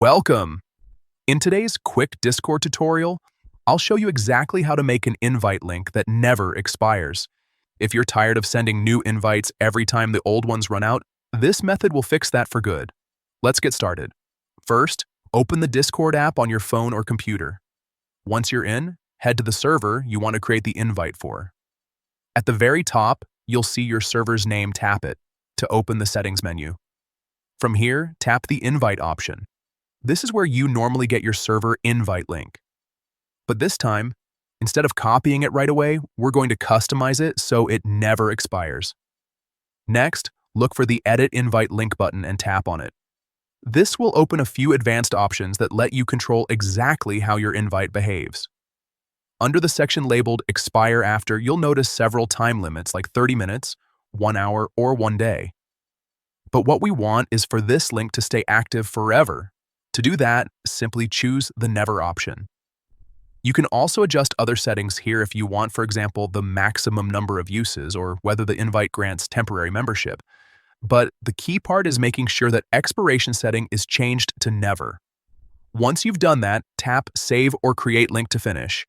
Welcome! In today's quick Discord tutorial, I'll show you exactly how to make an invite link that never expires. If you're tired of sending new invites every time the old ones run out, this method will fix that for good. Let's get started. First, open the Discord app on your phone or computer. Once you're in, head to the server you want to create the invite for. At the very top, you'll see your server's name. Tap it to open the settings menu. From here, tap the invite option. This is where you normally get your server invite link. But this time, instead of copying it right away, we're going to customize it so it never expires. Next, look for the Edit Invite Link button and tap on it. This will open a few advanced options that let you control exactly how your invite behaves. Under the section labeled Expire After, you'll notice several time limits like 30 minutes, 1 hour, or 1 day. But what we want is for this link to stay active forever. To do that, simply choose the Never option. You can also adjust other settings here if you want, for example, the maximum number of uses or whether the invite grants temporary membership. But the key part is making sure that expiration setting is changed to Never. Once you've done that, tap Save or Create Link to finish.